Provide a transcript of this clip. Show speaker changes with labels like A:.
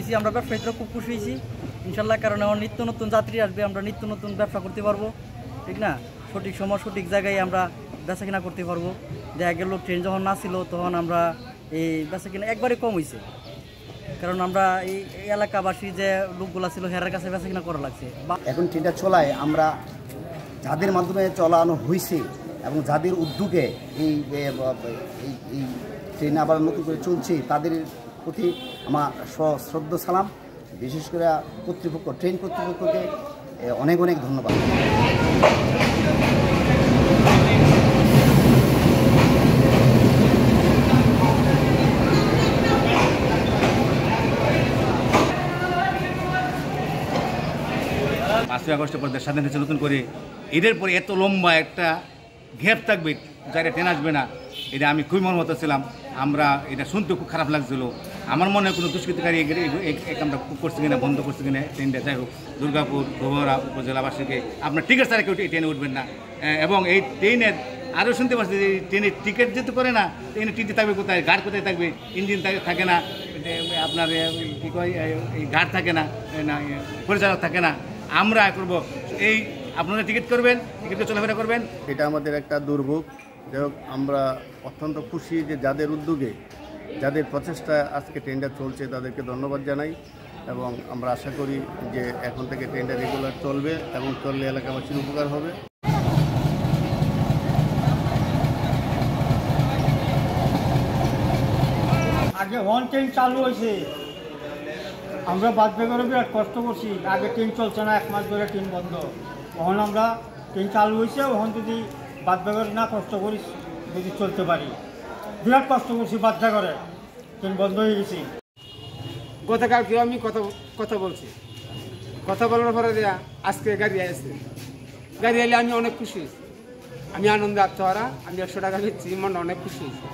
A: হয়েছি, আমরা ব্যবসায়ীরা খুব খুশি হয়েছি ইনশাল্লাহ। কারণ আমার নিত্য নতুন যাত্রী আসবে, আমরা নিত্য নতুন ব্যবসা করতে পারবো, ঠিক না? সঠিক সময় সঠিক জায়গায় আমরা বেচা কিনা করতে পারবো। দেখা গেল ট্রেন যখন না ছিল তখন আমরা এই বেচা কিনা একবারে কম হয়েছে, কারণ আমরা এই এলাকাবাসী যে লোকগুলা ছিল হেরার কাছে বেচা কিনা করা লাগছে।
B: এখন ট্রেনটা চলায় আমরা যাদের মাধ্যমে চলানো হয়েছে এবং যাদের উদ্যোগে এই ট্রেন আবার নতুন করে চলছে তাদের প্রতি আমার শ্রদ্ধা সালাম। বিশেষ করে কর্তৃপক্ষ, ট্রেন কর্তৃপক্ষকে অনেক অনেক ধন্যবাদ।
C: পাঁচই আগস্টের পর স্বাধীন হয়েছে নতুন করে, এদের পরে এত লম্বা একটা গ্যাপ থাকবে, যারা ট্রেন আসবে না, এটা আমি খুবই মর্মাহত ছিলাম। আমরা এটা শুনতে খুব খারাপ লাগছিল। আমার মনে হয় কোনো দুষ্কৃতিকারী এই কামটা করছে কিনা, বন্ধ করছে কিনা ট্রেনটা। যাই হোক, দুর্গাপুর গোবরা উপজেলাবাসীকে আপনার টিকিট ছাড়া কেউ ট্রেনে উঠবেন না। এবং এই ট্রেনের আরও শুনতে পাচ্ছি যে ট্রেনের টিকিট যেহেতু করে না, ট্রেনের টিকিট থাকবে কোথায়, গার্ড কোথায় থাকবে, ইঞ্জিন থাকে না, আপনার কী কয় এই গার্ড থাকে না, পরিচালক থাকে না। আমরা করব এই আপনারা টিকিট করবেন, টিকিটে চলাফেরা করবেন।
D: এটা আমাদের একটা দুর্ভোগ। যাই হোক, আমরা অত্যন্ত খুশি যে যাদের উদ্যোগে, যাদের প্রচেষ্টায় আজকে ট্রেনটা চলছে তাদেরকে ধন্যবাদ জানাই। এবং আমরা আশা করি যে এখন থেকে ট্রেনটা রেগুলার চলবে এবং চললে এলাকাবাসীর উপকার হবে।
E: আগে ট্রেন চালু হয়েছে, আমরা বাদ বেগরে বিরাট কষ্ট করছি। আগে ট্রেন চলছে না, 1 মাস ধরে ট্রেন বন্ধ। তখন আমরা ট্রেন চালু হয়েছে, ওখান যদি বাদ বেগরে না কষ্ট করি, যদি চলতে পারি, বিরাট কষ্ট করছি। বাদ বেগরে ট্রেন বন্ধ হয়ে গেছি।
F: গতকালকেও আমি কথা বলছি, কথা বলার পরে আজকে গাড়ি আসছে। গাড়ি এলে আমি অনেক খুশি হয়েছি, আমি আনন্দে আত্মহারা। আমি 100 টাকা দিচ্ছি, মনে অনেক খুশি হয়েছি।